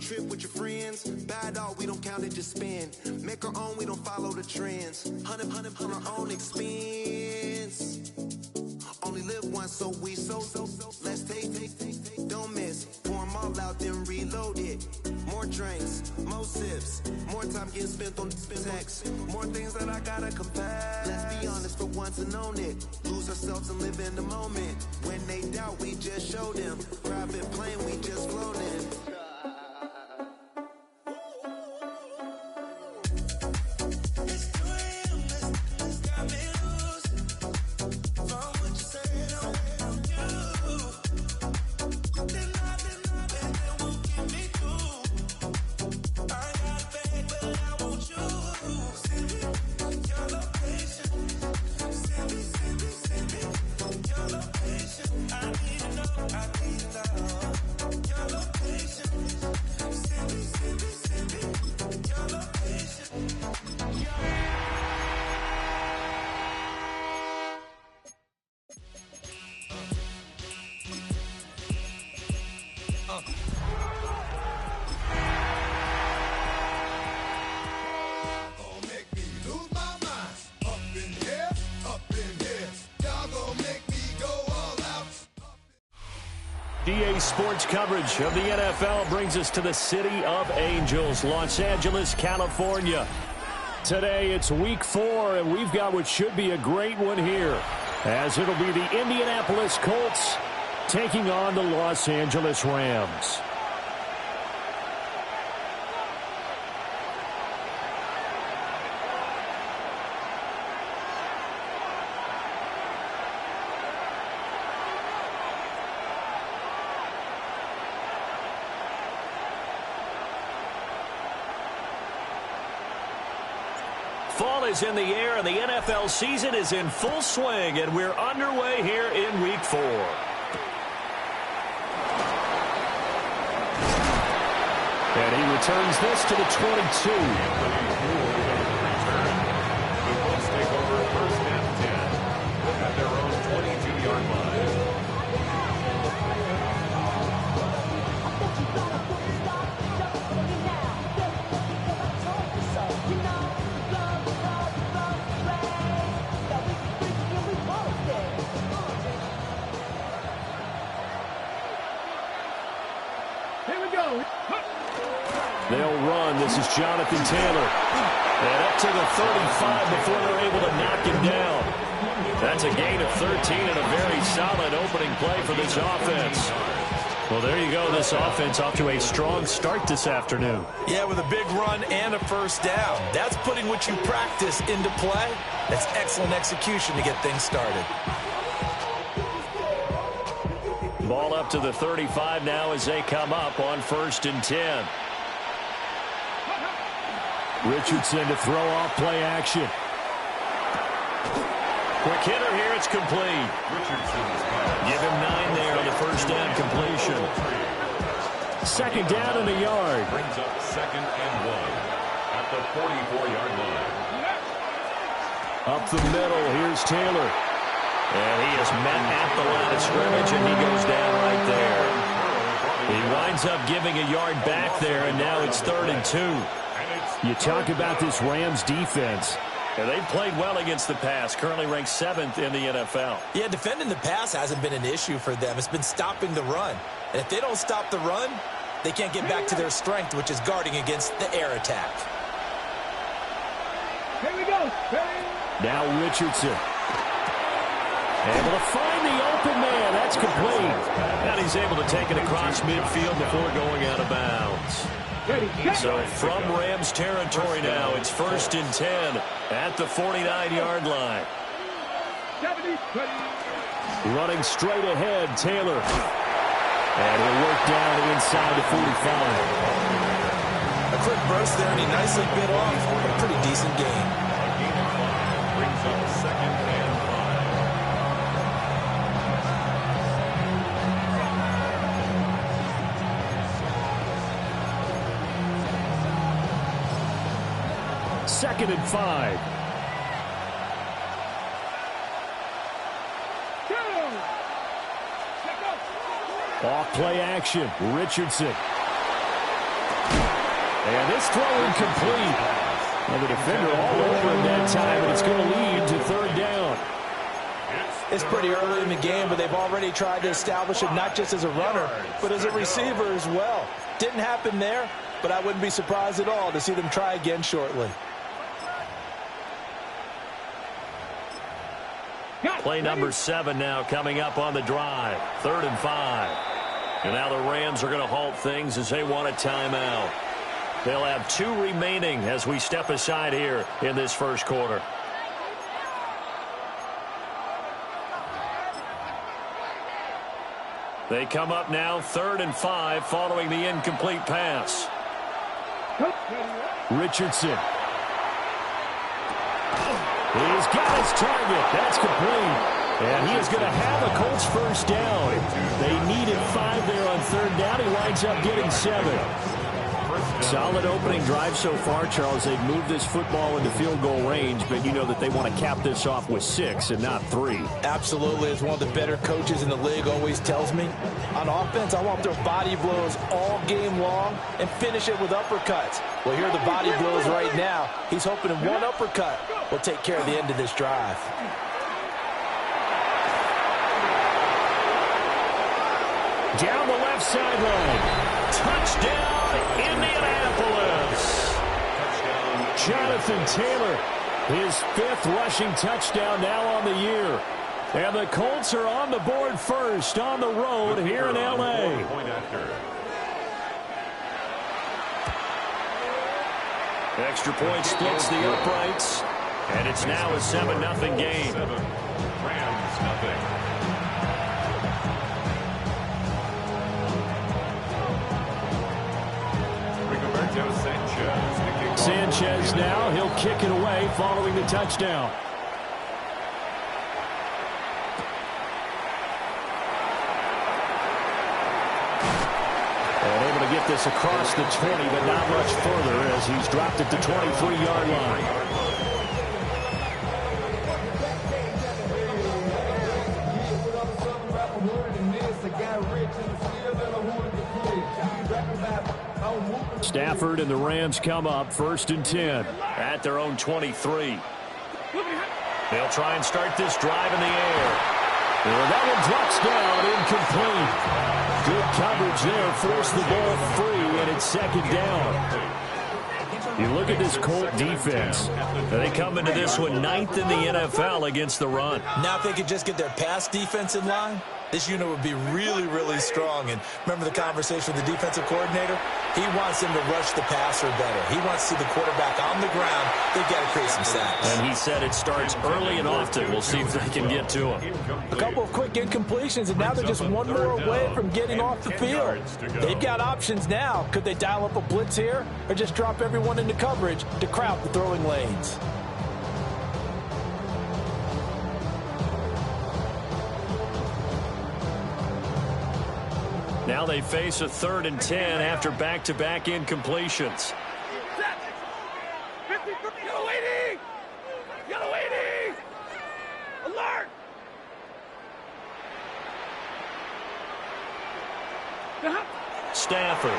trip with your friends. Bad dog, we don't count it, just spend. Make our own, we don't follow the trends. Hundred on our own expense. Only live once, so let's take, don't miss. Pour 'em all out, then reload it. More drinks, more sips, more time getting spent on text. More things that I gotta confess. Let's be honest for once and own it. Lose ourselves and live in the moment. When they doubt, we just show them. Private plane, we just floating. DA Sports coverage of the NFL brings us to the City of Angels, Los Angeles, California. Today it's week 4, and we've got what should be a great one here, as it'll be the Indianapolis Colts taking on the Los Angeles Rams. Fall is in the air, and the NFL season is in full swing, and we're underway here in Week 4. And he returns this to the 22. The Colts take over first and 10 at their own 22-yard line. They'll run. This is Jonathan Taylor. And up to the 35 before they're able to knock him down. That's a gain of 13 and a very solid opening play for this offense. Well, there you go. This offense off to a strong start this afternoon. Yeah, with a big run and a first down. That's putting what you practice into play. That's excellent execution to get things started. Ball up to the 35 now as they come up on 1st and 10. Richardson to throw off play action. Quick hitter here, it's complete. Give him 9 there on the first down completion. Second down and a yard. Brings up 2nd and 1 at the 44-yard line. Up the middle, here's Taylor. And he is met at the line of scrimmage, and he goes down right there. He winds up giving a yard back there, and now it's 3rd and 2. You talk about this Rams defense. And they've played well against the pass, currently ranked 7th in the NFL. Yeah, defending the pass hasn't been an issue for them. It's been stopping the run. And if they don't stop the run, they can't get back to their strength, which is guarding against the air attack. Here we go. Now Richardson. Able to find the open man. That's complete. And he's able to take it across midfield before going out of bounds. So from Rams territory now, it's 1st and 10 at the 49-yard line. Running straight ahead, Taylor. And he'll work down inside the 45. A quick burst there, and he nicely bit off. A pretty decent gain. Brings up 2nd and 2nd and 5. Off play action. Richardson. And this throw incomplete. And the defender all over him that time, and it's going to lead to third down. It's pretty early in the game, but they've already tried to establish him not just as a runner, but as a receiver as well. Didn't happen there, but I wouldn't be surprised at all to see them try again shortly. Play number 7 now coming up on the drive. 3rd and 5. And now the Rams are going to halt things as they want a timeout. They'll have 2 remaining as we step aside here in this first quarter. They come up now 3rd and 5 following the incomplete pass. Richardson. He's got his target. That's complete. And he is going to have a Colts first down. They needed 5 there on 3rd down. He winds up getting 7. Solid opening drive so far, Charles. They've moved this football into field goal range, but you know that they want to cap this off with 6 and not 3. Absolutely. As one of the better coaches in the league always tells me, on offense, I want their body blows all game long and finish it with uppercuts. Well, here are the body blows right now. He's hoping in one uppercut will take care of the end of this drive. Down the left sideline. Touchdown, Indianapolis. Jonathan Taylor, his 5th rushing touchdown now on the year. And the Colts are on the board first on the road here in L.A. Extra point splits the uprights. And it's now a 7-0 game. Rams nothing. Sanchez now, he'll kick it away following the touchdown. And able to get this across the 20, but not much further as he's dropped at the 23-yard line. Stafford and the Rams come up 1st and 10 at their own 23. They'll try and start this drive in the air. And that one drops down, incomplete. Good coverage there, forced the ball free, and it's 2nd down. You look at this Colt defense. They come into this one 9th in the NFL against the run. Now if they could just get their pass defense in line, this unit would be really, really strong. And remember the conversation with the defensive coordinator? He wants them to rush the passer better. He wants to see the quarterback on the ground. They've got to create some sacks. And he said it starts early and often. We'll see if they can get to him. A couple of quick incompletions, and now they're just one more away from getting off the field. They've got options now. Could they dial up a blitz here or just drop everyone into coverage to crowd the throwing lanes? Now they face a 3rd and 10 after back-to-back incompletions. Yellow waiting! Yellow waiting! Alert! Stafford.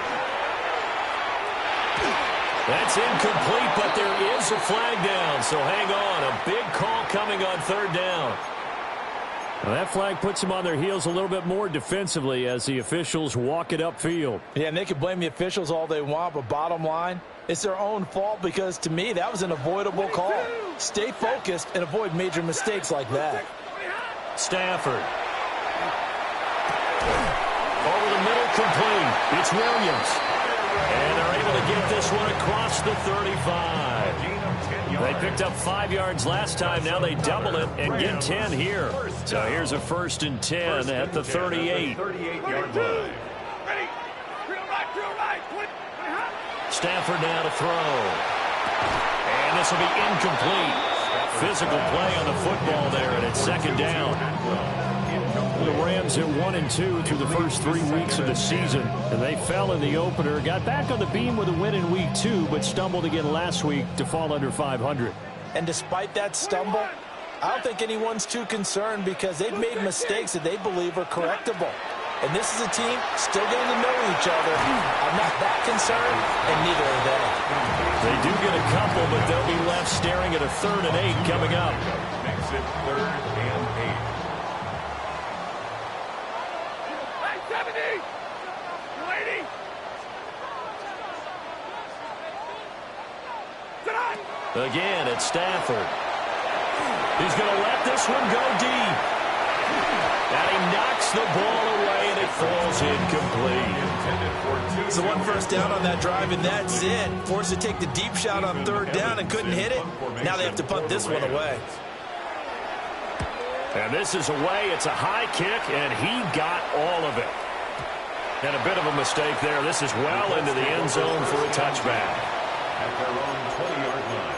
That's incomplete, but there is a flag down, so hang on. A big call coming on 3rd down. Well, that flag puts them on their heels a little bit more defensively as the officials walk it upfield. Yeah, and they can blame the officials all they want, but bottom line, it's their own fault because, to me, that was an avoidable call. Stay focused and avoid major mistakes like that. Stafford. Over the middle, complete. It's Williams. And they're able to get this one across the 35. They picked up 5 yards last time. Now they double it and get 10 here. So here's a 1st and 10 at the 38. 38-yard line. Stafford now to throw. And this will be incomplete. Physical play on the football there, and it's 2nd down. The Rams at 1-2 through the first 3 weeks of the season, and they fell in the opener. Got back on the beam with a win in week 2, but stumbled again last week to fall under 500. And despite that stumble, I don't think anyone's too concerned because they've made mistakes that they believe are correctable. and this is a team still getting to know each other. I'm not that concerned, and neither are they. They do get a couple, but they'll be left staring at a 3rd and 8 coming up. Makes it 3rd and 8. Hey, 70! You waiting? Again, it's Stafford. He's going to let this one go deep. And he knocks the ball away, and it falls incomplete. So 1 first down on that drive, and that's it. Forced to take the deep shot on 3rd down and couldn't hit it. Now they have to punt this one away. And this is away. It's a high kick, and he got all of it. And a bit of a mistake there. This is well into the end zone for a touchback. At their own 20-yard line.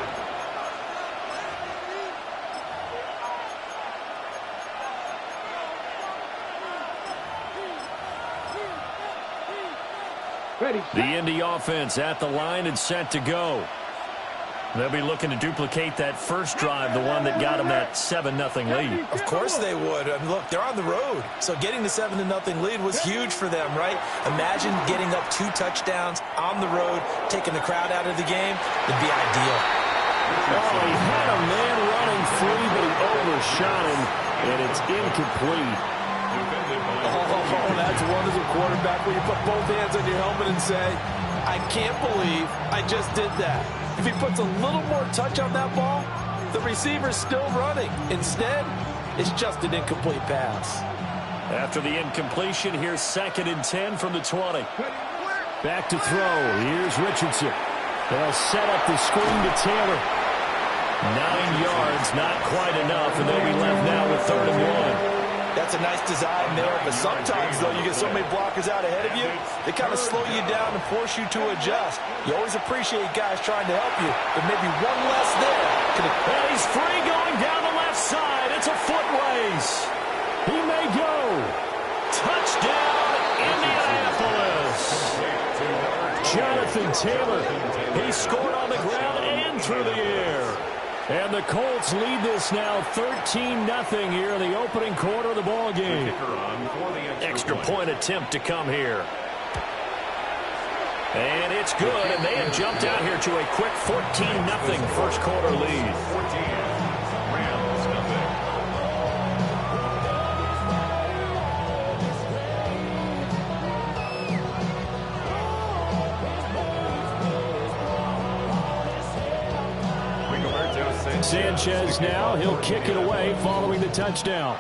The Indy offense at the line and set to go. They'll be looking to duplicate that first drive, the one that got them that 7-0 lead. Of course they would. I mean, look, they're on the road. So getting the 7-0 lead was huge for them, right? Imagine getting up 2 touchdowns on the road, taking the crowd out of the game. It'd be ideal. Oh, he had a man running free, but he overshot him, and it's incomplete. Oh, that's one as a quarterback where you put both hands on your helmet and say, I can't believe I just did that. If he puts a little more touch on that ball, the receiver's still running. Instead, it's just an incomplete pass. After the incompletion, here's 2nd and 10 from the 20. Back to throw. Here's Richardson. They'll set up the screen to Taylor. 9 yards, not quite enough, and they'll be left now with 3rd and 1. That's a nice design there, but sometimes, though, you get so many blockers out ahead of you, they kind of slow you down and force you to adjust. You always appreciate guys trying to help you, but maybe one less there. And he's free going down the left side. It's a foot race. He may go. Touchdown, Indianapolis. Jonathan Taylor. He scored on the ground and through the air. And the Colts lead this now 13-0 here in the opening quarter of the ball game. Extra point attempt to come here. And it's good, and they have jumped out here to a quick 14-0 first quarter lead. 14. Rams nothing. Sanchez now, he'll kick it away following the touchdown.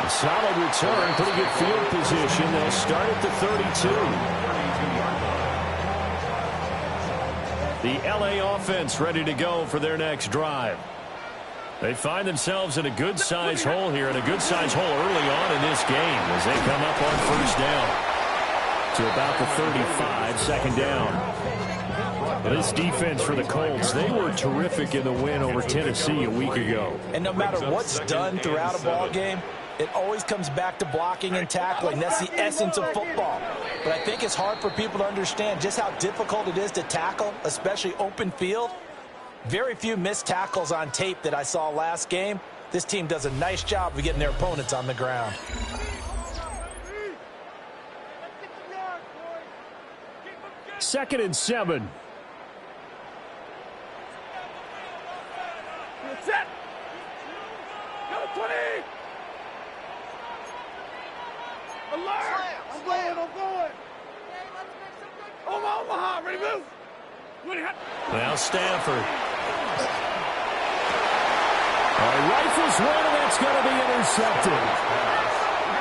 A solid return, pretty good field position. They'll start at the 32. The LA offense ready to go for their next drive. They find themselves in a good-sized hole here, and a good-sized hole early on in this game as they come up on first down. To about the 35, 2nd down. This defense for the Colts, they were terrific in the win over Tennessee a week ago. And no matter what's done throughout a ball game, it always comes back to blocking and tackling. That's the essence of football. But I think it's hard for people to understand just how difficult it is to tackle, especially open field. Very few missed tackles on tape that I saw last game. This team does a nice job of getting their opponents on the ground. 2nd and 7. Set. Go 20. Alert. I'm going. Omaha, ready to move. Now Stafford. Rifles one, and that's going to be intercepted.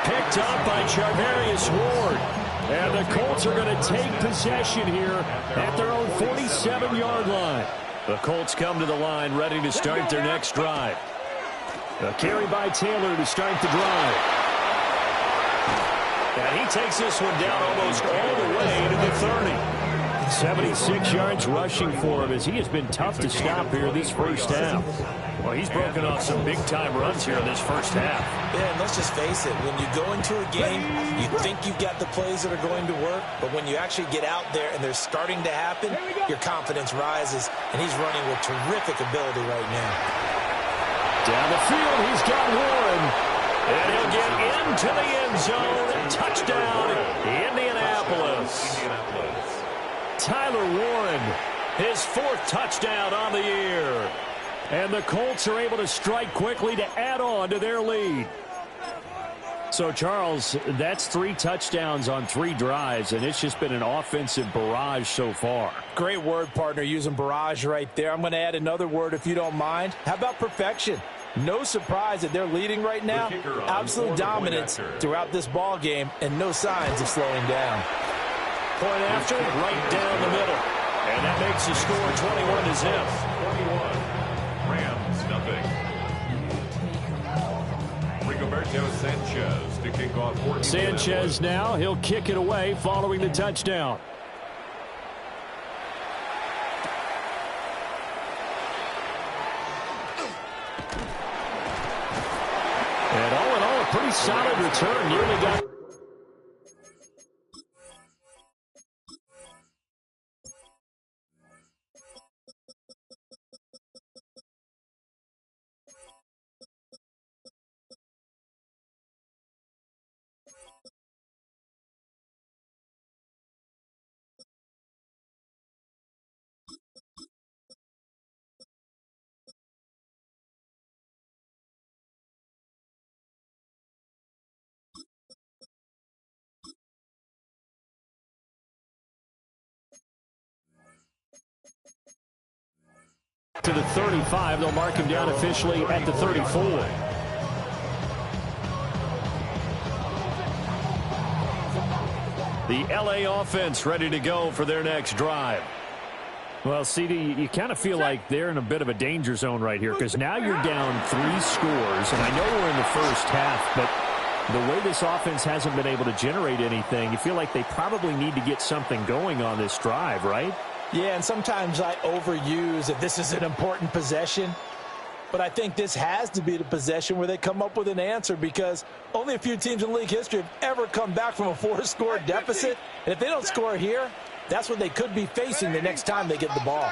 Picked up by Charvarius Ward. And the Colts are going to take possession here at their own 47-yard line. The Colts come to the line ready to start their next drive. A carry by Taylor to start the drive. And he takes this one down almost all the way to the 30. 76 yards rushing for him as he has been tough to stop here this first half. Well, he's broken off some big-time runs here in this first half. Yeah, and let's just face it. When you go into a game, you think you've got the plays that are going to work, but when you actually get out there and they're starting to happen, your confidence rises, and he's running with terrific ability right now. Down the field, he's got Warren. And he'll get into the end zone. Touchdown, Indianapolis. Tyler Warren, his 4th touchdown on the year. And the Colts are able to strike quickly to add on to their lead. So, Charles, that's 3 touchdowns on 3 drives, and it's just been an offensive barrage so far. Great word, partner, using barrage right there. I'm going to add another word if you don't mind. How about perfection? No surprise that they're leading right now. Absolute dominance throughout this ball game, and no signs of slowing down. Point after, right down the middle. And that makes the score 21-0. 21. Rams, nothing. Rigoberto Sanchez to kick off. Sanchez now, he'll kick it away following the touchdown. And all in all, a pretty solid return. Nearly got... to the 35. They'll mark him down officially at the 34. The LA offense ready to go for their next drive. Well, CD, you kind of feel like they're in a bit of a danger zone right here because now you're down 3 scores, and I know we're in the first half, but the way this offense hasn't been able to generate anything, you feel like they probably need to get something going on this drive, right? Yeah, and sometimes I overuse that this is an important possession. But I think this has to be the possession where they come up with an answer because only a few teams in league history have ever come back from a 4-score deficit. And if they don't score here, that's what they could be facing the next time they get the ball.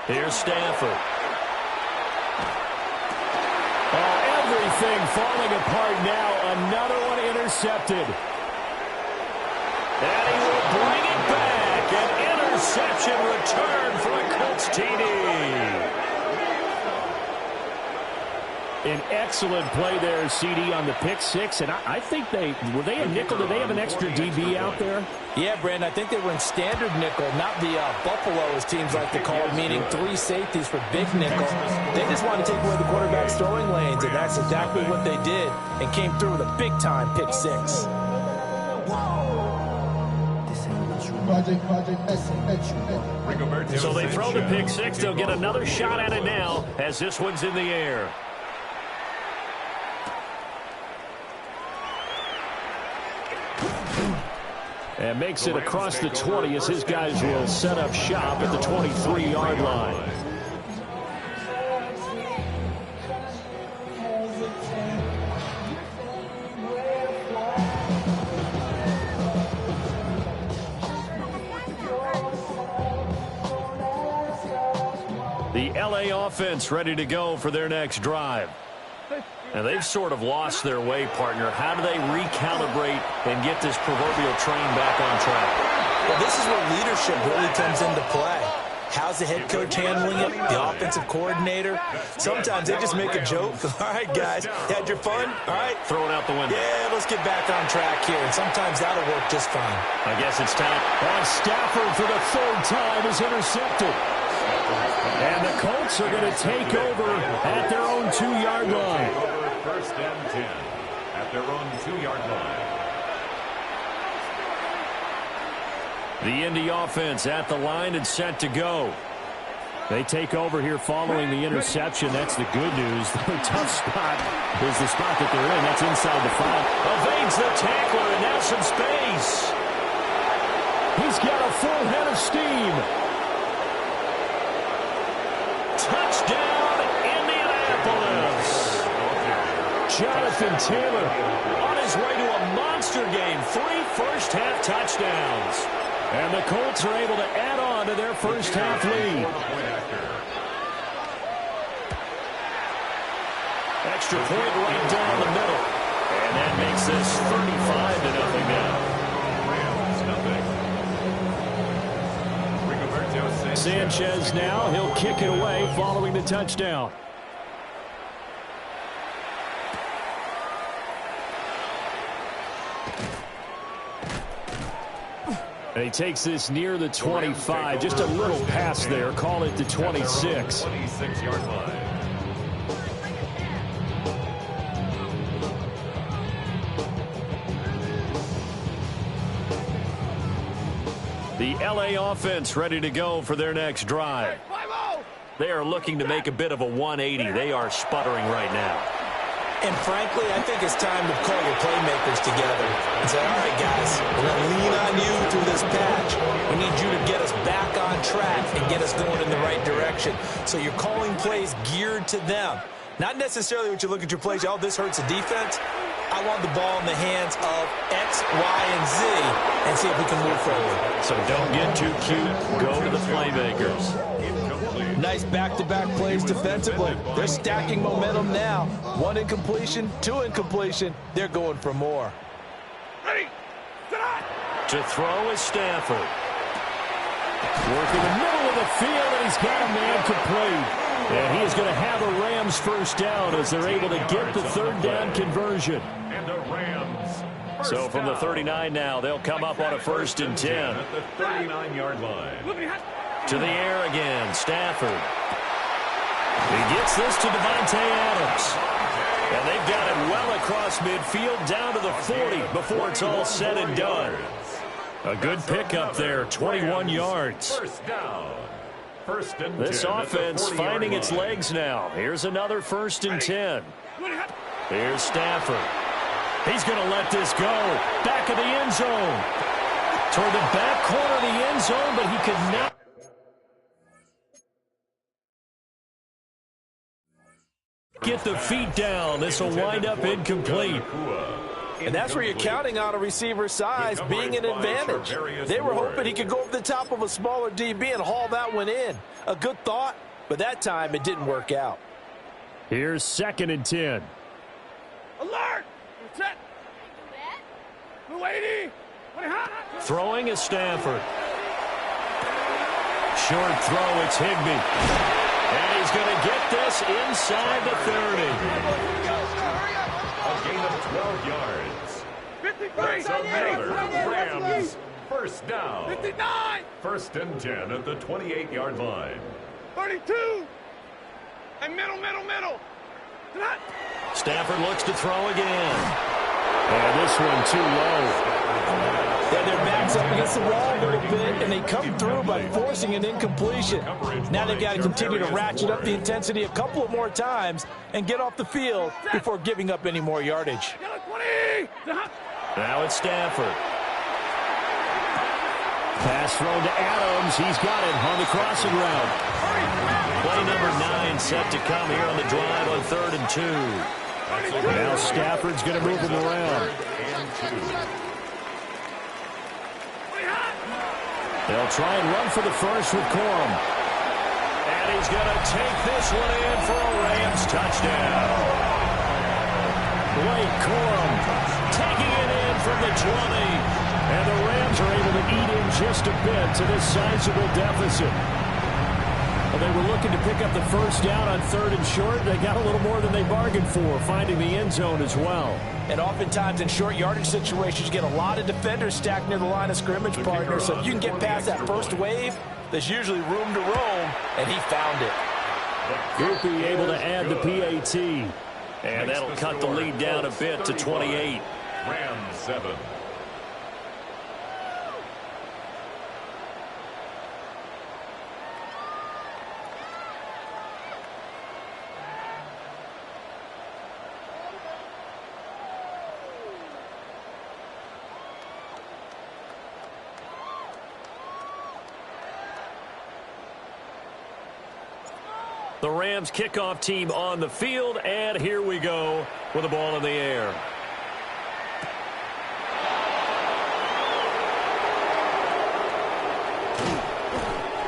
Here's Stafford. Oh, everything falling apart now. Another one intercepted. And he will bring it back. An interception return for a Colts TD. An excellent play there, CD, on the pick 6. And I think were they a nickel? Did they have an extra DB out there? Yeah, Brandon, I think they were in standard nickel, not the Buffalo, as teams like to call it, meaning 3 safeties for big nickel. They just wanted to take away the quarterback's throwing lanes, and that's exactly what they did, and came through with a big-time pick 6. So they throw the pick 6. They'll get another shot at it now as this one's in the air. And makes it across the 20 as his guys will set up shop at the 23-yard line. The LA offense ready to go for their next drive. And they've sort of lost their way, partner. How do they recalibrate and get this proverbial train back on track? Well, this is where leadership really comes into play. How's the head coach handling it? The offensive coordinator? Sometimes they just make a joke. All right, guys, had your fun? All right. Throw it out the window. Yeah, let's get back on track here. And sometimes that'll work just fine. I guess it's time. On Stafford for the 3rd time is intercepted. And the Colts are going to take over at their own 2-yard line. First and 10 at their own 2-yard line. The Indy offense at the line and set to go. They take over here following the interception. That's the good news. The tough spot is the spot that they're in. That's inside the 5. Evades the tackler, and now some space. He's got a full head of steam. Touchdown, Indianapolis. Jonathan Taylor on his way to a monster game. 3 first-half touchdowns. And the Colts are able to add on to their first-half lead. Extra point right down the middle. And that makes this 35-0 now. Sanchez now, he'll kick it away following the touchdown. And he takes this near the 25. Just a little pass there. Call it the 26. 26-yard line. The LA offense ready to go for their next drive. They are looking to make a bit of a 180. They are sputtering right now. And frankly, I think it's time to call your playmakers together and say, all right, guys, we're going to lean on you through this patch. We need you to get us back on track and get us going in the right direction. So you're calling plays geared to them. Not necessarily when you look at your plays, oh, this hurts the defense. I want the ball in the hands of X, Y, and Z and see if we can move forward. So don't get too cute. Go to the playmakers. Nice back-to-back plays defensively. They're stacking momentum now. 1 incompletion, 2 incompletion. They're going for more. Ready. To throw is Stafford. Working the middle of the field, and he's got a man complete. And he is going to have a Rams first down as they're able to get the third down conversion. And the Rams. So from the 39 now, they'll come up on a 1st and 10. At the 39-yard line. To the air again, Stafford. He gets this to Devontae Adams. And they've got it well across midfield down to the 40 before it's all said and done. A good pickup there, 21 yards. First down. First and 10. This offense finding its legs now. Here's another 1st and 10. Here's Stafford. He's going to let this go. Back of the end zone. Toward the back corner of the end zone, but he could not. Get the feet down. This will wind up incomplete. And that's where you're counting on a receiver's size being an advantage. They were hoping he could go over the top of a smaller DB and haul that one in. A good thought, but that time it didn't work out. Here's 2nd and 10. Alert! Set! 280! Throwing is Stafford. Short throw, it's Higbee. And he's going to get this inside the 30. A gain of 12 yards. 53! Another Rams first down. 59! First and 10 at the 28-yard line. 32! And middle. Stafford looks to throw again. And this one too low. Yeah, their backs up against the wall a little bit, and they come through by forcing an incompletion. Now they've got to continue to ratchet up the intensity a couple of more times and get off the field before giving up any more yardage. Now it's Stafford. Pass thrown to Adams. He's got it on the crossing route. Play number 9 set to come here on the drive on 3rd and 2. Now Stafford's going to move him around. They'll try and run for the first with Corum. And he's going to take this one in for a Rams touchdown. Blake Corum taking it in from the 20. And the Rams are able to eat in just a bit to this sizable deficit. Well, they were looking to pick up the first down on 3rd and short. They got a little more than they bargained for, finding the end zone as well. And oftentimes in short yardage situations, you get a lot of defenders stacked near the line of scrimmage, partner. So if you can get past that first wave, there's usually room to roam, and he found it. Groupie able to add the PAT. And that'll cut the lead down a bit to 28. Rams 7. The Rams kickoff team on the field, and here we go with the ball in the air.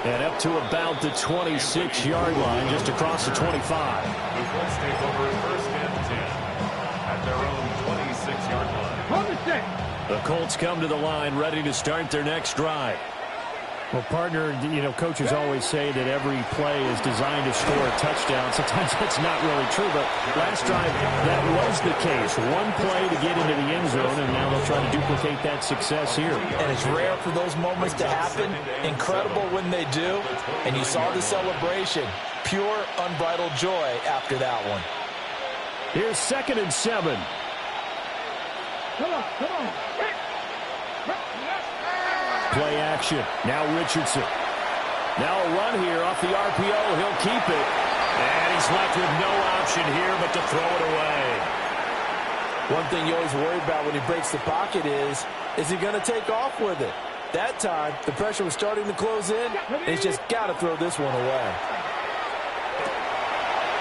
And up to about the 26-yard line, just across the 25. The Colts take over first and 10 at their own 26-yard line. The Colts come to the line, ready to start their next drive. Well, partner, coaches always say that every play is designed to score a touchdown. Sometimes that's not really true, but last drive, that was the case. One play to get into the end zone, and now they'll try to duplicate that success here. And it's rare for those moments to happen. Incredible when they do. And you saw the celebration. Pure, unbridled joy after that one. Here's 2nd and 7. Come on. Play action. Now Richardson. Now a run here off the RPO. He'll keep it. And he's left with no option here but to throw it away. One thing you always worry about when he breaks the pocket is he going to take off with it? That time, the pressure was starting to close in, and he's just got to throw this one away.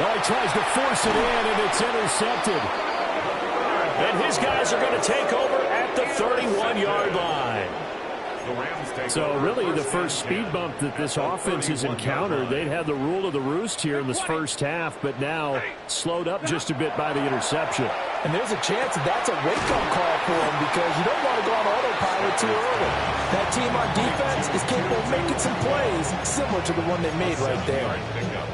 Well, he tries to force it in, and it's intercepted. And his guys are going to take over at the 31-yard line. So really the first speed bump that this offense has encountered, they'd had the rule of the roost here in this first half, but now slowed up just a bit by the interception. And there's a chance that's a wake-up call for him because you don't want to go on autopilot too early. That team on defense is capable of making some plays similar to the one they made right there.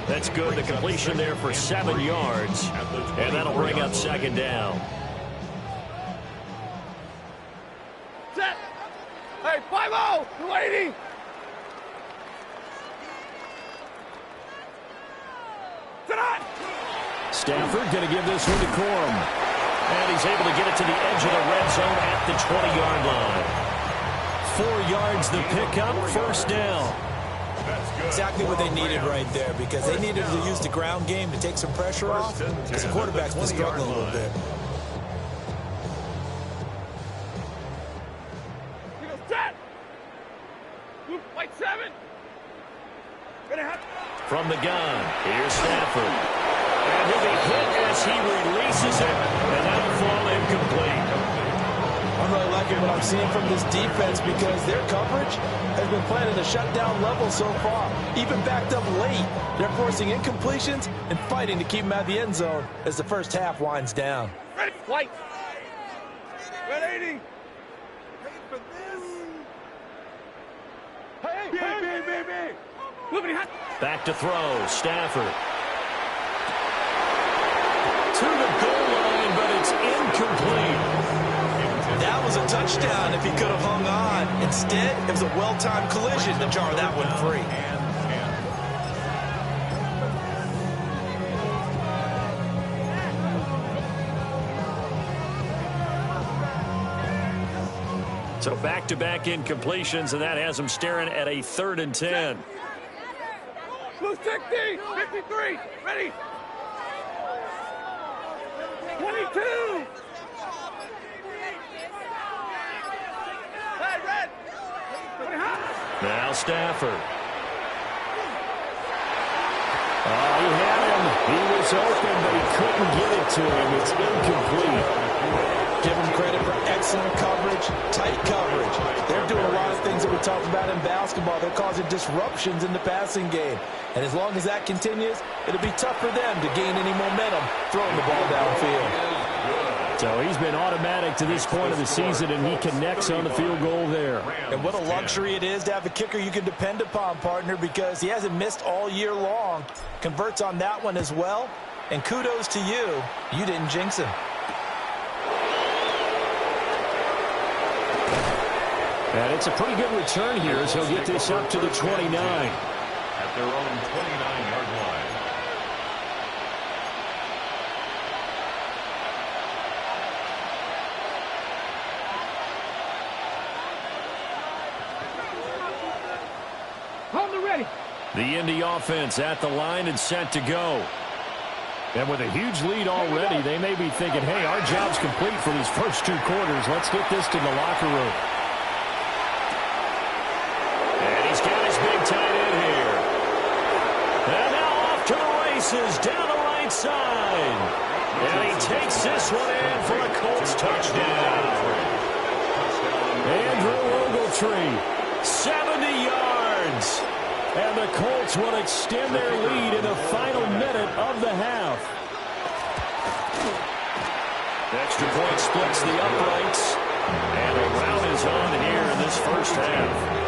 That's good. The completion there for 7 yards, and that'll bring up 2nd down. Set. Hey, 5-0. You're waiting. Tonight. Stafford going to give this one to Corum. And he's able to get it to the edge of the red zone at the 20-yard line. 4 yards the pickup, 1st down. Exactly what they needed right there because they needed to use the ground game to take some pressure off because the quarterback's been struggling a little bit. White 7. From the gun, here's Stafford. And he'll be hit as he releases it, and that'll fall incomplete. I'm really liking what I'm seeing from this defense because their coverage has been playing at a shutdown level so far. Even backed up late, they're forcing incompletions and fighting to keep them out of the end zone as the first half winds down. Ready, White. 180. For this. Hey. Back to throw, Stafford. To the goal line, but it's incomplete. That was a touchdown if he could have hung on. Instead, it was a well-timed collision to jar that one free. So back-to-back incompletions, and that has them staring at a 3rd and 10. Blue 60, 53, ready. 22. Hey, red. Now Stafford. Oh, he had him. He was open, but he couldn't get it to him. It's incomplete. Give them credit for excellent coverage, tight coverage. They're doing a lot of things that we talked about in basketball. They're causing disruptions in the passing game. And as long as that continues, it'll be tough for them to gain any momentum throwing the ball downfield. So he's been automatic to this point of the season, and he connects on the field goal there. And what a luxury it is to have a kicker you can depend upon, partner, because he hasn't missed all year long. Converts on that one as well. And kudos to you. You didn't jinx him. And it's a pretty good return here as he'll get this up to the 29. At their own 29-yard line. Hold it ready. The Indy offense at the line and set to go. And with a huge lead already, they may be thinking, hey, our job's complete for these first 2 quarters. Let's get this to the locker room. And he's got his big tight end here. And now off to the races down the right side. And he takes this one in for a Colts touchdown. Andrew Ogletree, 70 yards. And the Colts will extend their lead in the final minute of the half. Extra point splits the uprights. And a rout is on here in this first half.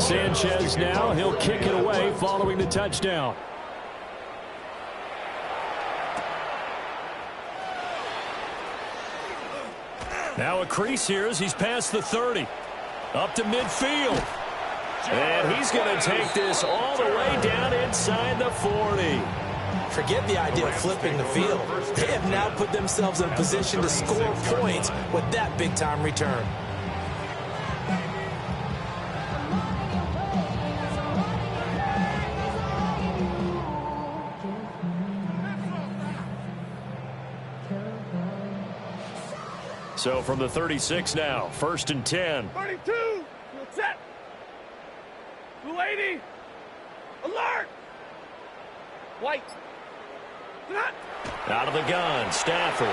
Sanchez now, he'll kick it away following the touchdown. Now a crease here as he's past the 30. Up to midfield. And he's going to take this all the way down inside the 40. Forget the idea of flipping the field. They have now put themselves in a position to score points with that big-time return. So from the 36 now, 1st and 10. 32. Set. 280. Alert. White. Out of the gun, Stafford.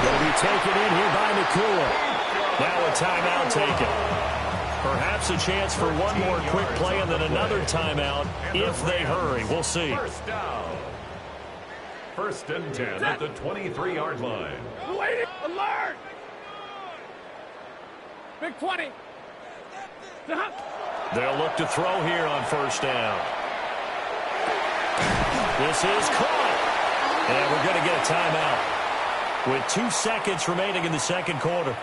Going to be taken in here by Nakua. Now a timeout taken. Perhaps a chance for one more quick play and then another timeout if they hurry. We'll see. First down. 1st and 10 at the 23-yard line. Alert. Big 20. They'll look to throw here on 1st down. This is caught. And we're going to get a timeout with 2 seconds remaining in the second quarter.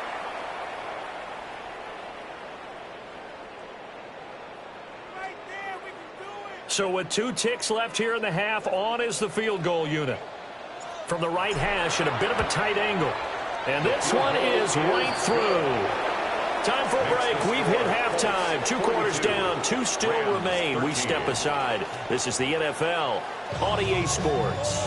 So with 2 ticks left here in the half, on is the field goal unit. From the right hash at a bit of a tight angle. And this one is right through. Time for a break. We've hit halftime. 2 quarters down. 2 still remain. We step aside. This is the NFL on EA Sports.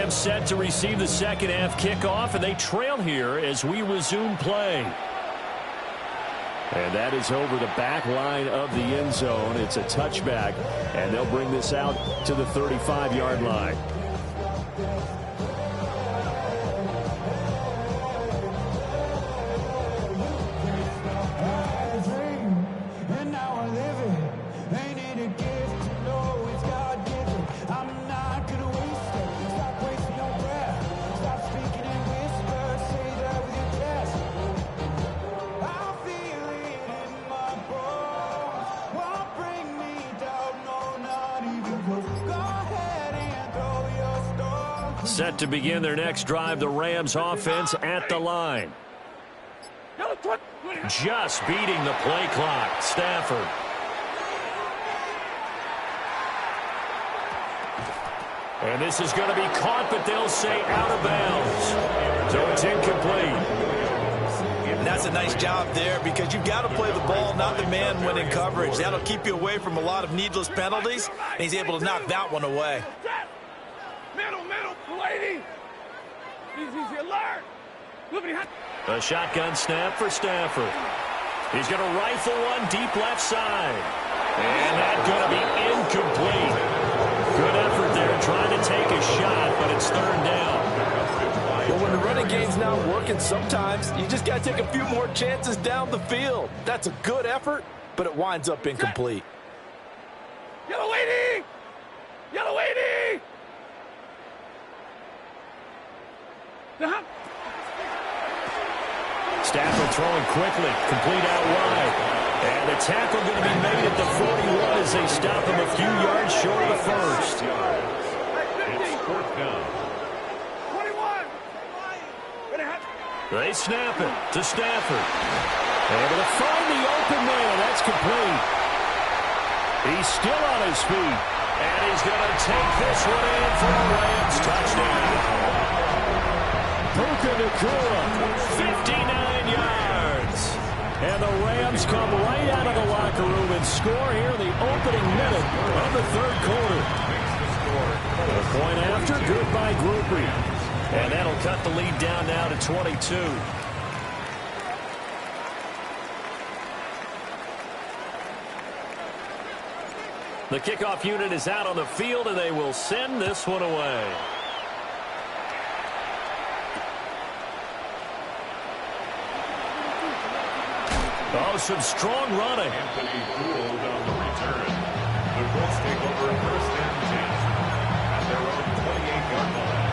Set to receive the second half kickoff, and they trail here as we resume play. And that is over the back line of the end zone. It's a touchback, and they'll bring this out to the 35-yard line. Set to begin their next drive, the Rams offense at the line. Just beating the play clock, Stafford. And this is going to be caught, but they'll say out of bounds. So it's incomplete. And that's a nice job there because you've got to play the ball, not the man when in coverage. That'll keep you away from a lot of needless penalties, and he's able to knock that one away. Easy, alert. A shotgun snap for Stafford. He's going to rifle one deep left side. And that's going to be incomplete. Good effort there trying to take a shot, but it's 3rd down. Well, when the running game's not working, sometimes you just got to take a few more chances down the field. That's a good effort, but it winds up incomplete. Yellow 80! Yellow 80! Stafford throwing quickly, complete out wide. And the tackle going to be made at the 41 as they stop him a few yards short of the first. It's 4th down. 21. They snap it to Stafford. Able to find the open man. That's complete. He's still on his feet. And he's going to take this one in for a 59 yards. And the Rams come right out of the locker room and score here in the opening minute of the third quarter. A point after, good by Groupie. And that'll cut the lead down now to 22. The kickoff unit is out on the field, and they will send this one away. Oh, some strong running. Anthony Gould on the return. The Colts take over first and 10 at their own 28-yard line.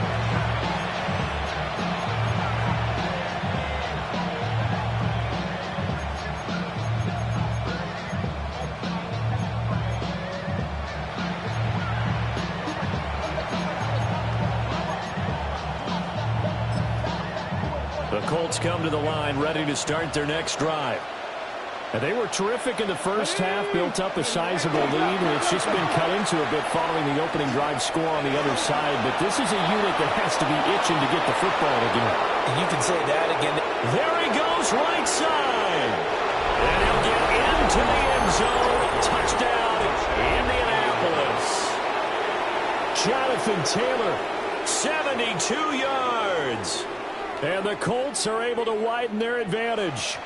The Colts come to the line ready to start their next drive. And they were terrific in the first half, built up a sizable lead, and it's just been cut into a bit following the opening drive score on the other side. But this is a unit that has to be itching to get the football again. And you can say that again. There he goes, right side. And he'll get into the end zone. Touchdown, Indianapolis. Jonathan Taylor, 72 yards. and the Colts are able to widen their advantage.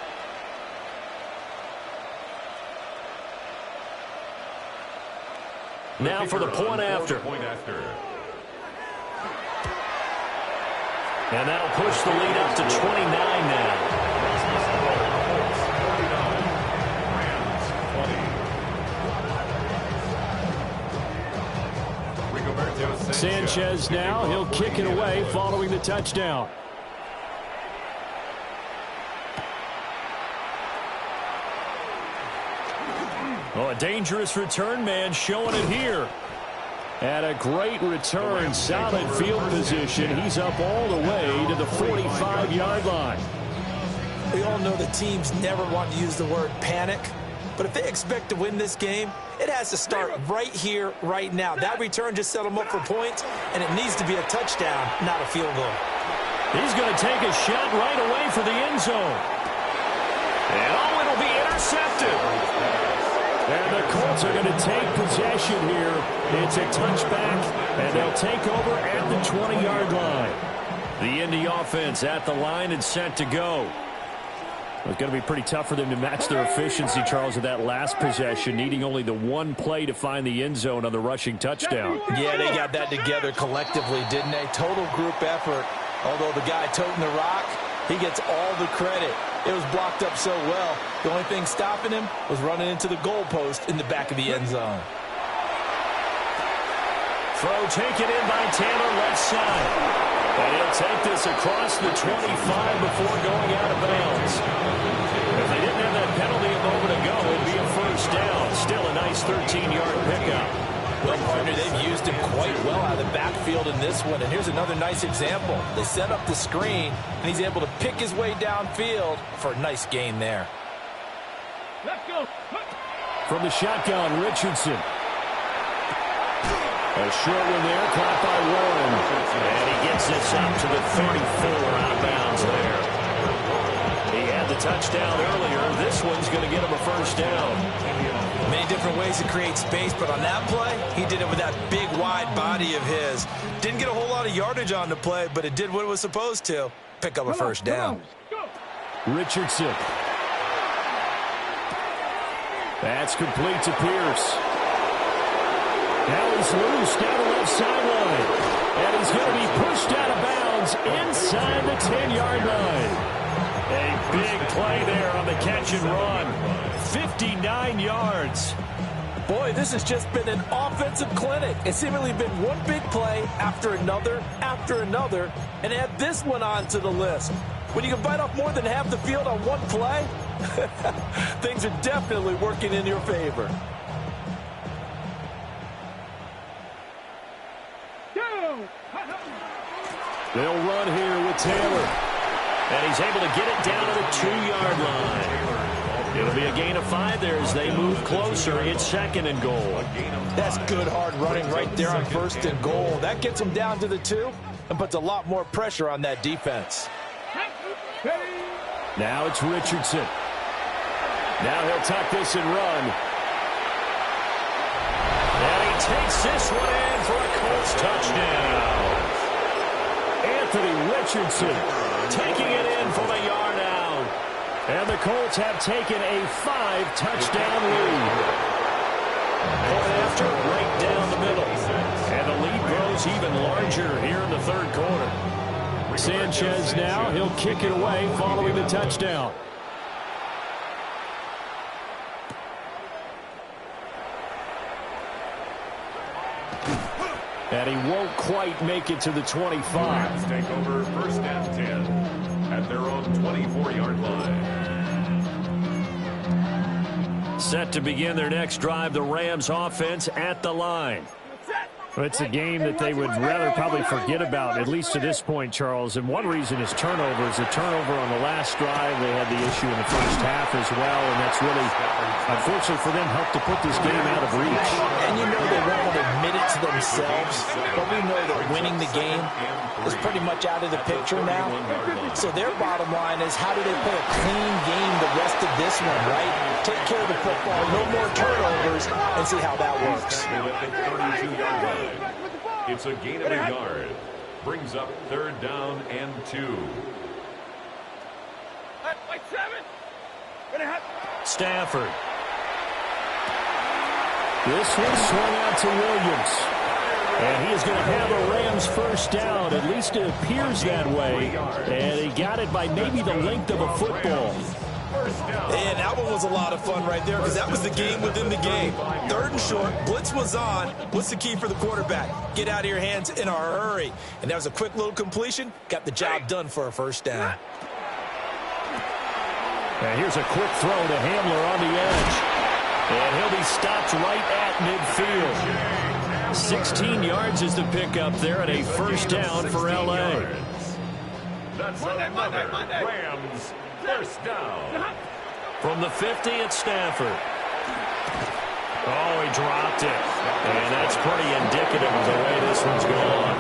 Now for the point after. And that'll push the lead up to 29 now. Sanchez now, he'll kick it away following the touchdown. Oh, a dangerous return man showing it here. And a great return, solid field position. He's up all the way to the 45-yard line. We all know the teams never want to use the word panic, but if they expect to win this game, it has to start right here, right now. That return just set them up for points, and it needs to be a touchdown, not a field goal. He's going to take a shot right away for the end zone. And oh, it'll be intercepted. And the Colts are going to take possession here. It's a touchback, and they'll take over at the 20-yard line. The Indy offense at the line and set to go. It's going to be pretty tough for them to match their efficiency, Charles, with that last possession, needing only the one play to find the end zone on the rushing touchdown. Yeah, they got that together collectively, didn't they? Total group effort. Although the guy toting the rock, he gets all the credit. It was blocked up so well. The only thing stopping him was running into the goalpost in the back of the end zone. Throw taken in by Taylor, left side. And he'll take this across the 25 before going out of bounds. If they didn't have that penalty a moment ago, it'd be a first down. Still a nice 13-yard pickup. Well, partner, they've used him quite well out of the backfield in this one. And here's another nice example. They set up the screen, and he's able to pick his way downfield for a nice gain there. Let's go. From the shotgun, Richardson. A short one there, caught by Warren. And he gets this up to the 34 out of bounds there. He had the touchdown earlier. This one's going to get him a first down. Many different ways to create space, but on that play, he did it with that big, wide body of his. Didn't get a whole lot of yardage on the play, but it did what it was supposed to. Pick up a first down. Richardson. That's complete to Pierce. Now he's loose down the left sideline. And he's going to be pushed out of bounds inside the 10-yard line. A big play there on the catch and run. 59 yards. Boy, this has just been an offensive clinic. It's seemingly been one big play after another, and add this one onto the list. When you can bite off more than half the field on one play, things are definitely working in your favor. They'll run here with Taylor. And he's able to get it down to the 2-yard line. It'll be a gain of 5 there as they move closer. It's 2nd and goal. That's good hard running right there on 1st and goal. That gets them down to the 2 and puts a lot more pressure on that defense. Now it's Richardson. Now he'll tuck this and run. And he takes this one in for a Colts touchdown. Anthony Richardson taking it in from a yard out. And the Colts have taken a 5-touchdown lead. Point after, right down the middle. And the lead grows even larger here in the 3rd quarter. Sanchez now, he'll kick it away following the touchdown. And he won't quite make it to the 25. Rams take over 1st and 10 at their own 24-yard line. Set to begin their next drive, the Rams offense at the line. It's a game that they would rather probably forget about, at least to this point, Charles. And one reason is turnovers. A turnover on the last drive. They had the issue in the first half as well, and that's really, unfortunately for them, helped to put this game out of reach. And you know they won't admit it to themselves, but we know that winning the game is pretty much out of the picture now. So their bottom line is, how do they play a clean game the rest of this one, right? Take care of the football, no more turnovers, and see how that works. It's a gain of a yard. Brings up 3rd down and 2. Stafford. This one swung out to Williams. And he is going to have a Rams 1st down. At least it appears that way. And he got it by maybe the length of a football. And that one was a lot of fun right there because that was the game within the game. 3rd and short, blitz was on. What's the key for the quarterback? Get out of your hands in a hurry. And that was a quick little completion. Got the job done for a 1st down. And here's a quick throw to Hamler on the edge. And he'll be stopped right at midfield. 16 yards is the pickup there and a 1st down for L.A. That's another Rams 1st down. From the 50, it's Stafford. Oh, he dropped it. And that's pretty indicative of the way this one's gone.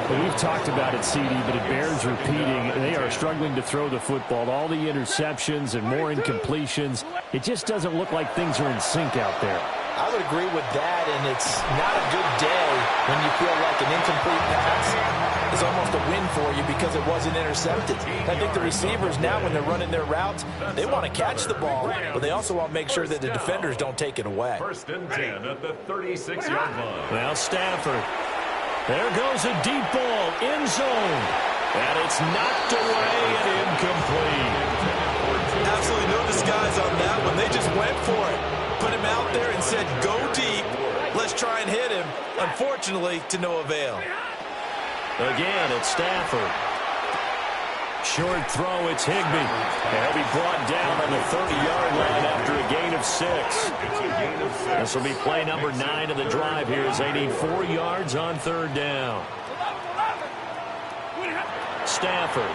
Well, we've talked about it, CD, but it bears repeating. They are struggling to throw the football. All the interceptions and more incompletions. It just doesn't look like things are in sync out there. I would agree with that, and it's not a good day when you feel like an incomplete pass is almost a win for you because it wasn't intercepted. I think the receivers now, when they're running their routes, they want to catch the ball, but they also want to make sure that the defenders don't take it away. 1st and 10 at the 36-yard line. Now Stafford. There goes a deep ball, end zone. And it's knocked away and incomplete. Absolutely no disguise on that one. They just went for it. Put him out there and said, go deep. Let's try and hit him. Unfortunately, to no avail. Again, it's Stafford. Short throw, it's Higbee. And he'll be brought down on the 30-yard line after a gain of 6. It's a gain of 6. This will be play number 9 of the drive here as they need 4 yards on 3rd down. Stafford.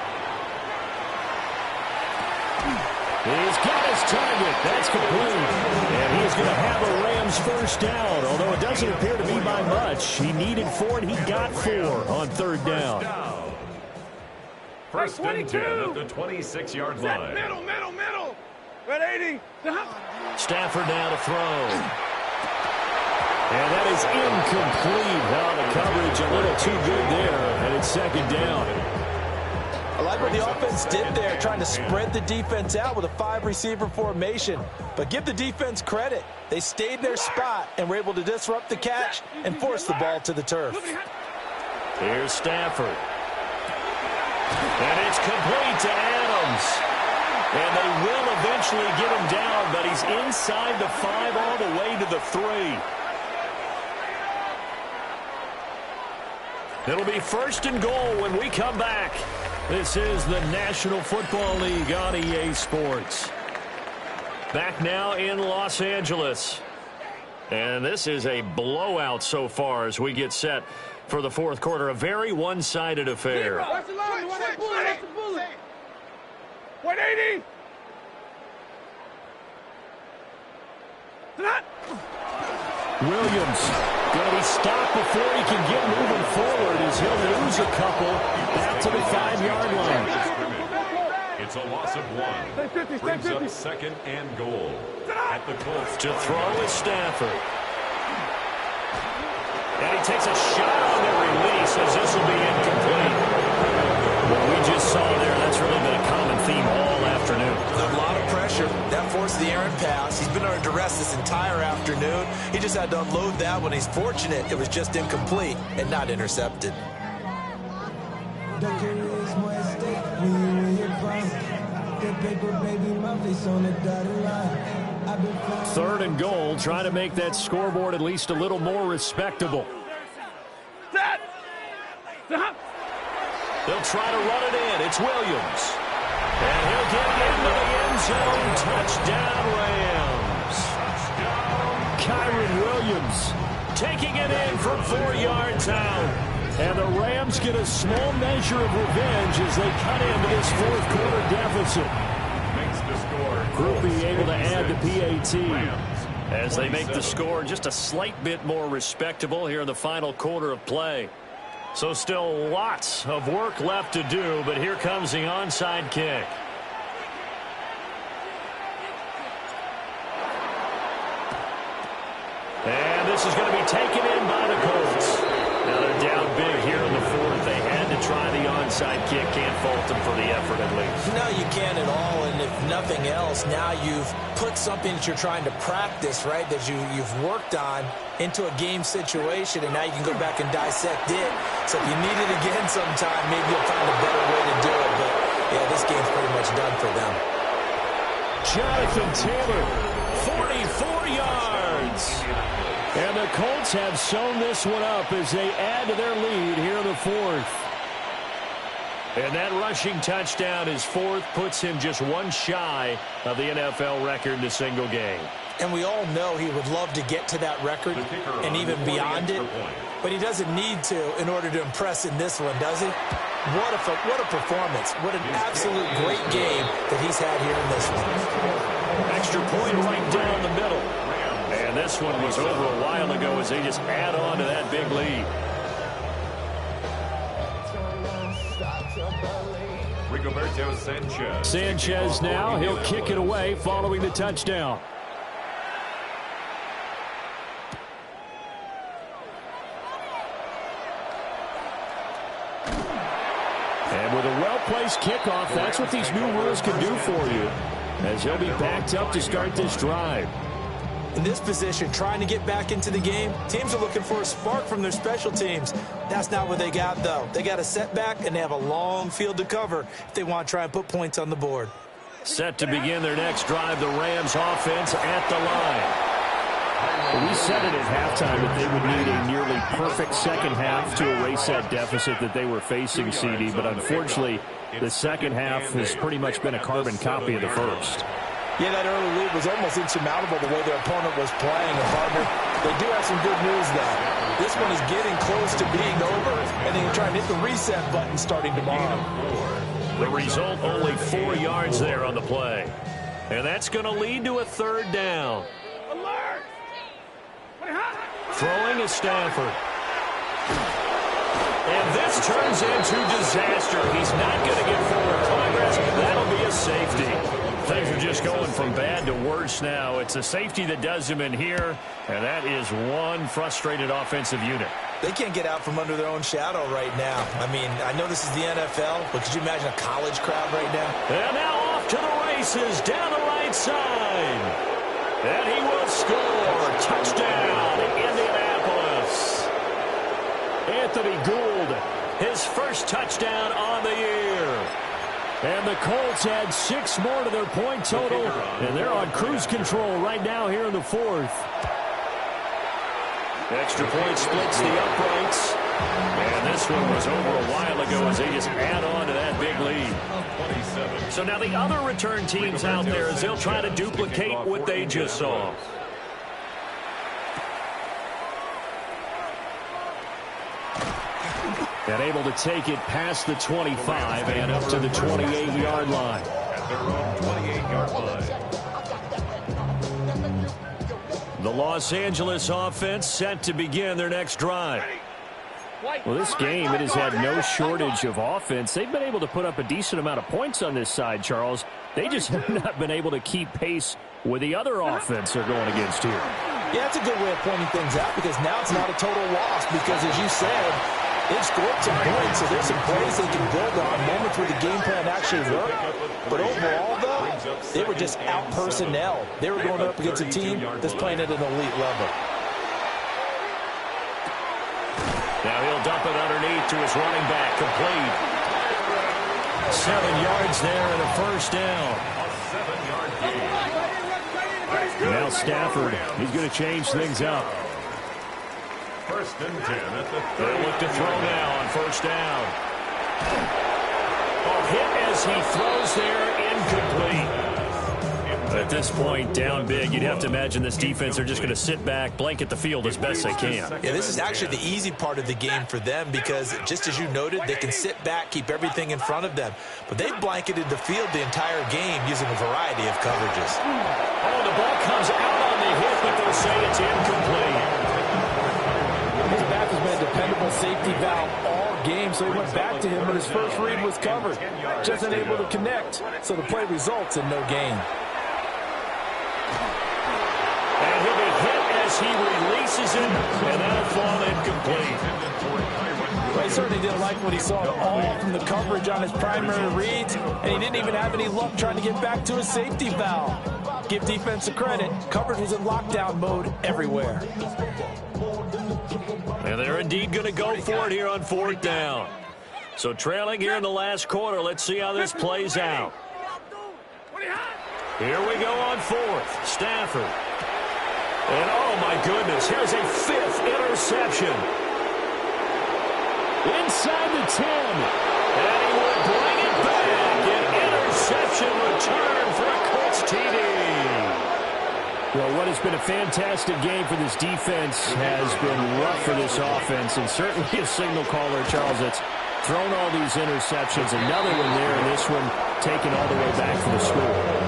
He's got his target. That's complete. And he's going to have a Rams 1st down, although it doesn't appear to be by much. He needed 4, and he got 4 on 3rd down. 1st and 10 at the 26-yard line. Middle. Red 80. Stafford now to throw. And that is incomplete. Well, the coverage a little too good there, and it's 2nd down. I like what the offense did there, trying to spread the defense out with a 5-receiver formation. But give the defense credit. They stayed in their spot and were able to disrupt the catch and force the ball to the turf. Here's Stafford. And it's complete to Adams. And they will eventually get him down, but he's inside the 5 all the way to the 3. It'll be 1st and goal when we come back. This is the National Football League on EA Sports. Back now in Los Angeles. And this is a blowout so far as we get set for the 4th quarter. A very one-sided affair. Watch the line. Watch the bullet. 180. Williams going to be stopped before he can get moving forward as he'll lose a couple back to the 5-yard line. It's a loss of 1. Brings up second and goal. At the Colts. To throw is Stafford. And he takes a shot on the release as this will be incomplete. What we just saw there, that's really been a common theme all afternoon. A lot of pressure. That forced the errant pass. He's been under duress this entire afternoon. He just had to unload that one. He's fortunate it was just incomplete and not intercepted. Third and goal, trying to make that scoreboard at least a little more respectable. They'll try to run it in. It's Williams. And he'll get it into the end zone. Touchdown, Rams. Kyron Williams Taking it in from 4 yards out. And the Rams get a small measure of revenge as they cut into this fourth quarter deficit. Makes the score. Groupie able to add the PAT. As they make the score just a slight bit more respectable here in the final quarter of play. So still lots of work left to do, but here comes the onside kick. And this is going to be taken in by the Colts. Now they're down big here in the fourth. They had to try the onside kick. Can't fault them for the effort at least. No, you can't at all. And if nothing else, now you've put something that you're trying to practice, right, that you've worked on into a game situation, and now you can go back and dissect it. So if you need it again sometime, maybe you'll find a better way to do it. But, yeah, this game's pretty much done for them. Jonathan Taylor, 44 yards. and the Colts have sewn this one up as they add to their lead here in the fourth. And that rushing touchdown, his fourth, puts him just one shy of the NFL record in a single game. And we all know he would love to get to that record and even beyond it, but he doesn't need to in order to impress in this one, does he? What a performance. What an absolute great game that he's had here in this one. Extra point right down the middle. And this one was over a while ago as they just add on to that big lead. Rigoberto Sanchez. Sanchez now, he'll kick it away following the touchdown. And with a well-placed kickoff, that's what these new rules can do for you, as he'll be backed up to start this drive. In this position, trying to get back into the game, teams are looking for a spark from their special teams. That's not what they got, though. They got a setback, and they have a long field to cover if they want to try and put points on the board. Set to begin their next drive, the Rams offense at the line. We said it at halftime that they would need a nearly perfect second half to erase that deficit that they were facing, CD, but unfortunately, the second half has pretty much been a carbon copy of the first. Yeah, that early lead was almost insurmountable the way their opponent was playing. And partner, they do have some good news, though. This one is getting close to being over, and they can try and hit the reset button starting tomorrow. The result, only 4 yards there on the play. And that's going to lead to a third down. Throwing is Stafford. And this turns into disaster. He's not going to get forward progress. That'll be a safety. Things are just going from bad to worse now. It's a safety that does him in here, and that is one frustrated offensive unit. They can't get out from under their own shadow right now. I mean, I know this is the NFL, but could you imagine a college crowd right now? And now off to the races down the right side. And he will score. Touchdown, Indianapolis. Anthony Gould, his first touchdown on the year. And the Colts add 6 more to their point total, and they're on cruise control right now here in the fourth. Extra point splits the uprights. And this one was over a while ago as they just add on to that big lead. So now the other return teams out there as they'll try to duplicate what they just saw. And able to take it past the 25 and up to the 28-yard line. At their own 28-yard line. The Los Angeles offense set to begin their next drive. Well, this game, it has had no shortage of offense. They've been able to put up a decent amount of points on this side, Charles. They just have not been able to keep pace with the other offense they're going against here. Yeah, that's a good way of pointing things out because now it's not a total loss because, as you said, they've scored some points, so there's some plays they can build on, moments where the game plan actually worked. But overall, though, they were just out-personnel. They were going up against a team that's playing at an elite level. Now he'll dump it underneath to his running back, complete. 7 yards there and a first down. Now Stafford, he's going to change things up. First and 10 at the 30. They'll look to throw now on first down. Oh, hit as he throws there, incomplete. At this point, down big, you'd have to imagine this defense are just going to sit back, blanket the field as best they can. Yeah, this is actually the easy part of the game for them because, just as you noted, they can sit back, keep everything in front of them. But they've blanketed the field the entire game using a variety of coverages. Oh, the ball comes out on the hit, but they'll say it's incomplete. His back has been a dependable safety valve all game, so he went back to him, but his first read was covered. Just unable to connect, so the play results in no gain. And he'll be hit as he releases it, and that'll fall incomplete. Well, he certainly didn't like what he saw at all from the coverage on his primary reads, and he didn't even have any luck trying to get back to his safety valve. Give defense a credit. Coverage was in lockdown mode everywhere. And they're indeed going to go for it here on fourth down. So trailing here in the last quarter, let's see how this plays out. Here we go on fourth. Stafford. And oh my goodness, here's a fifth interception. Inside the 10. And he will bring it back. An interception return for a Colts TD. Well, what has been a fantastic game for this defense has been rough for this offense, and certainly a signal caller, Charles, that's thrown all these interceptions. Another one there, and this one taken all the way back for the score.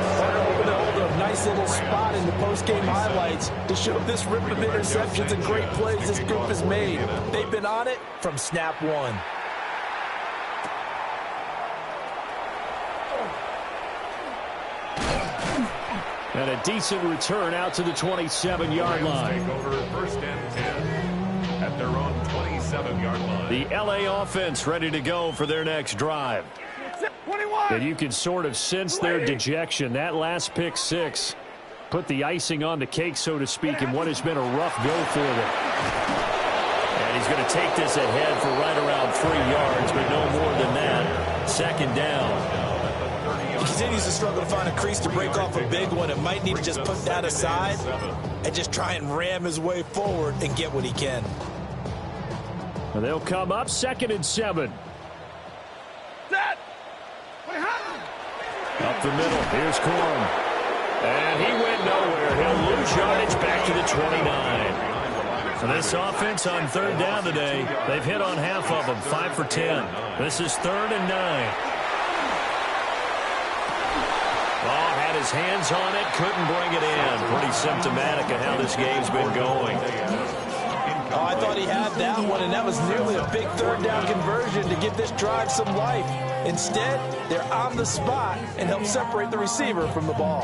Nice little spot in the post-game highlights to show this rip of interceptions and great plays this group has made. They've been on it from snap one. And a decent return out to the 27-yard line. Over first and 10 at their own 27-yard line. The LA offense ready to go for their next drive. 21. And you can sort of sense their dejection. That last pick six put the icing on the cake, so to speak, in what has been a rough go for them. And he's going to take this ahead for right around 3 yards, but no more than that. Second down. He continues to struggle to find a crease to break off a big one and might need to just put that aside and just try and ram his way forward and get what he can. And they'll come up 2nd and 7. Up the middle, here's Corum. And he went nowhere. He'll lose yardage back to the 29. For this offense on third down today, they've hit on half of them, 5 for 10. This is 3rd and 9. Oh, had his hands on it, couldn't bring it in. Pretty symptomatic of how this game's been going. Oh, I thought he had that one, and that was nearly a big third down conversion to give this drive some life. Instead, they're on the spot and help separate the receiver from the ball.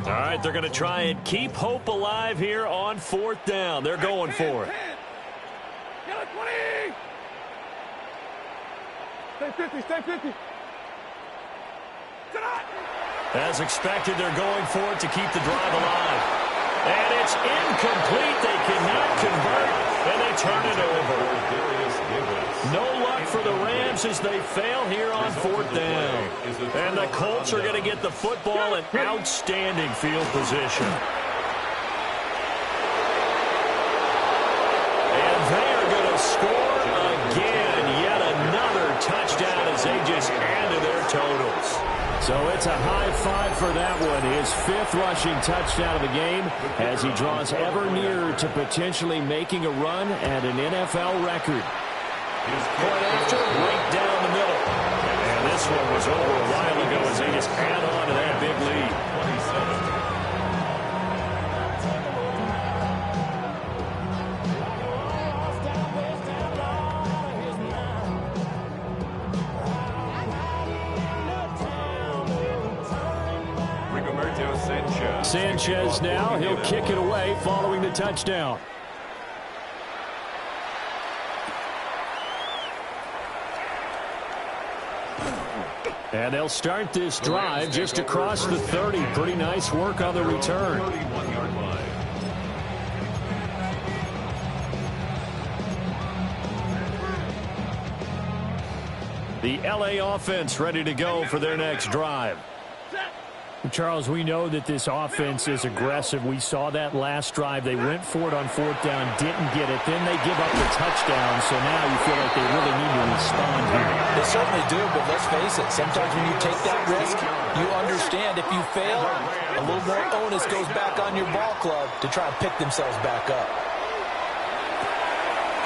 All right, they're going to try and keep hope alive here on fourth down. They're going for it. Stay 50, stay 50. As expected, they're going for it to keep the drive alive. And it's incomplete. They cannot convert, and they turn it over. No luck for the Rams as they fail here on fourth down. And the Colts are going to get the football in outstanding field position. And they are going to score again. Yet another touchdown as they just add to their totals. So it's a high five for that one. His 5th rushing touchdown of the game as he draws ever nearer to potentially making a run at an NFL record. Point after, right down the middle. And this one was over a while ago as they just add on to that big lead. 27. Sanchez now, he'll kick it away following the touchdown. And they'll start this drive just across the 30. Pretty nice work on the return. 31-yard line. The LA offense ready to go for their next drive. Charles, we know that this offense is aggressive. We saw that last drive. They went for it on fourth down, didn't get it. Then they give up the touchdown, so now you feel like they really need to respond here. They certainly do, but let's face it. Sometimes when you take that risk, you understand if you fail, a little more onus goes back on your ball club to try and pick themselves back up.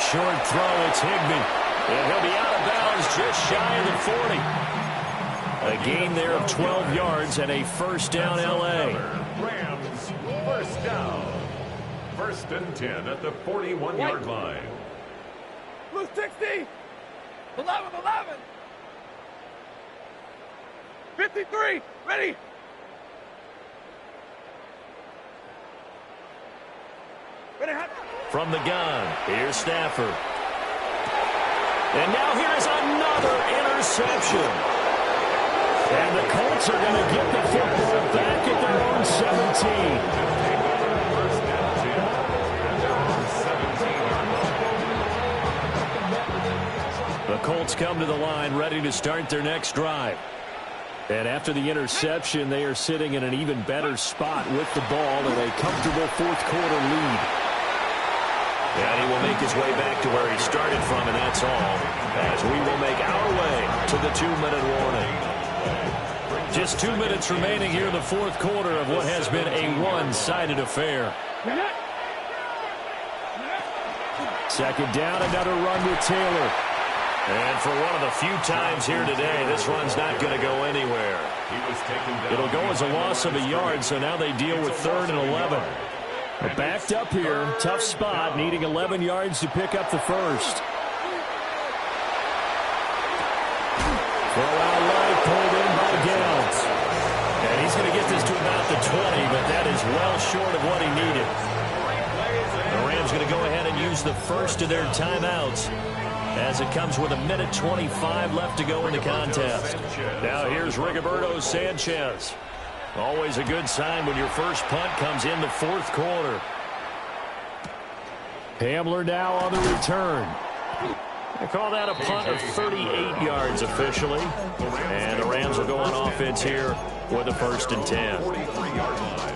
Short throw, it's Higbee. And he'll be out of bounds just shy of the 40. A gain there of 12 yards and a first down L.A. Rams, first down. First and 10 at the 41-yard line. Blue 60. 11. 53. Ready. From the gun, here's Stafford. And now here's another interception. And the Colts are going to get the football back at their own 17. The Colts come to the line ready to start their next drive. And after the interception, they are sitting in an even better spot with the ball in a comfortable fourth-quarter lead. And he will make his way back to where he started from, and that's all, as we will make our way to the 2-minute warning. Just 2 minutes remaining here in the fourth quarter of what has been a one-sided affair. Second down, another run with Taylor. And for one of the few times here today, this run's not going to go anywhere. It'll go as a loss of a yard, so now they deal with 3rd and 11. But backed up here, tough spot, needing 11 yards to pick up the first. Throw out right, pulled in by Gales. And he's going to get this to about the 20, but that is well short of what he needed. The Rams going to go ahead and use the first of their timeouts as it comes with 1:25 left to go in the contest. Now here's Rigoberto Sanchez. Always a good sign when your first punt comes in the fourth quarter. Hamler now on the return. I call that a punt of 38 yards officially. And the Rams will go on offense here with a 1st and 10. 43-yard line.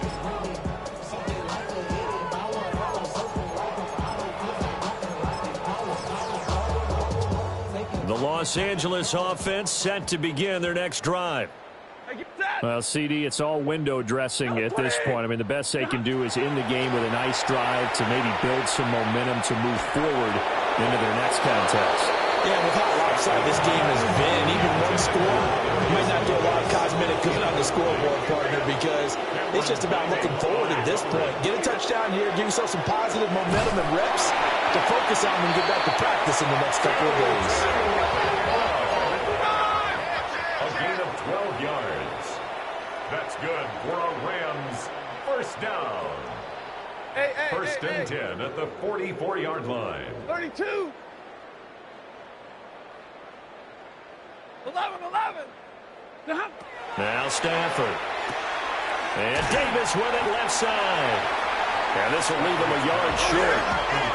The Los Angeles offense set to begin their next drive. Well, CD, it's all window dressing at this point. I mean, the best they can do is end the game with a nice drive to maybe build some momentum to move forward into their next contest. Yeah, with how lopsided this game has been, even one score, you might not do a lot of cosmetic good on the scoreboard, partner, because it's just about looking forward at this point. Get a touchdown here, give yourself some positive momentum and reps to focus on and get back to practice in the next couple of days. A gain of 12 yards. That's good for a Rams first down. First and 10 at the 44-yard line. 32. 11. Now Stafford. And Davis with it left side. And this will leave him a yard short.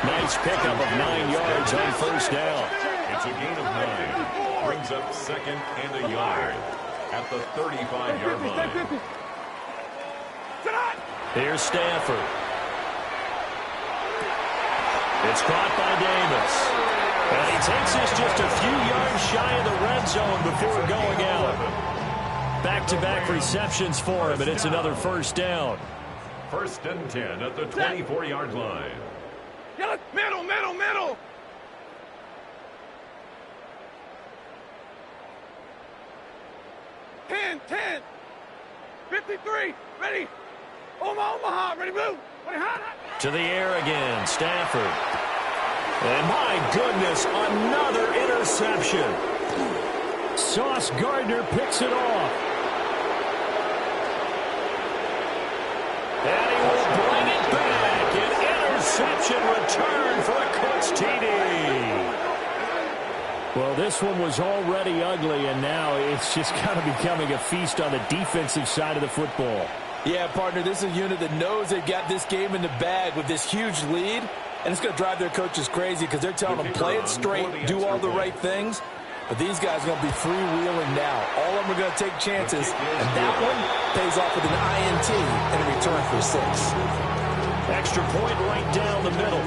Nice pickup of 9 yards on first down. It's a gain of 9. Brings up 2nd and a yard at the 35-yard line. Here's Stafford. It's caught by Davis. And he takes this just a few yards shy of the red zone before going out. Back-to-back receptions for him, and it's another first down. First and 10 at the 24-yard line. Middle. 10, 10. 53, ready. Omaha, ready, move. To the air again, Stafford. And my goodness, another interception. Sauce Gardner picks it off. And he will bring it back. An interception return for a Colts TD. Well, this one was already ugly, and now it's just kind of becoming a feast on the defensive side of the football. Yeah, partner, this is a unit that knows they've got this game in the bag with this huge lead, and it's going to drive their coaches crazy because they're telling them play it straight, do all the right things. But these guys are going to be freewheeling now. All of them are going to take chances, and that one pays off with an INT and a return for 6. Extra point right down the middle.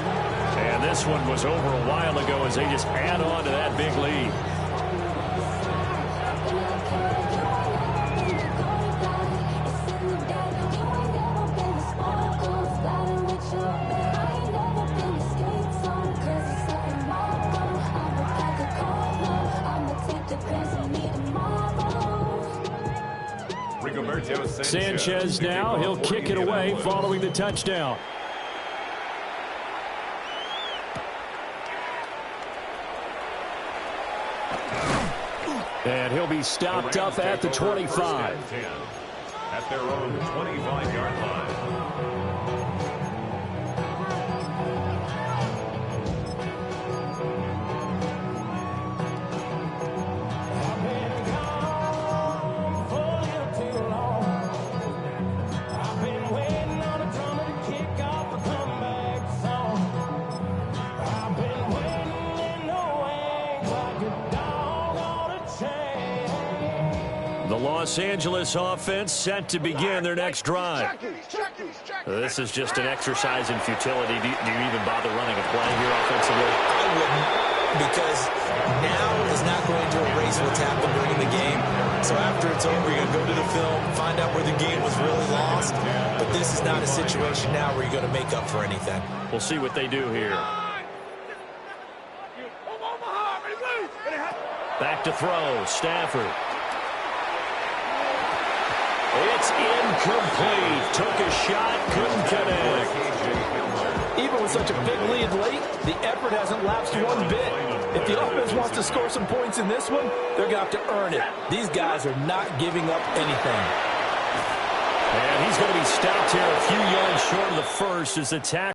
And this one was over a while ago as they just add on to that big lead. Sanchez now, he'll kick it away following the touchdown. And he'll be stopped up at the 25. At their own 25-yard line. Los Angeles offense set to begin their next drive. This is just an exercise in futility. Do you even bother running a play here offensively? I wouldn't, because now is not going to erase what's happened during the game. So after it's over, you're going to go to the film, find out where the game was really lost. But this is not a situation now where you're going to make up for anything. We'll see what they do here. Back to throw, Stafford. It's incomplete. Took a shot, couldn't connect. Even with such a big lead late, the effort hasn't lapsed one bit. If the offense wants to score some points in this one, they're going to have to earn it. These guys are not giving up anything. And he's going to be stopped here a few yards short of the first as the tackle.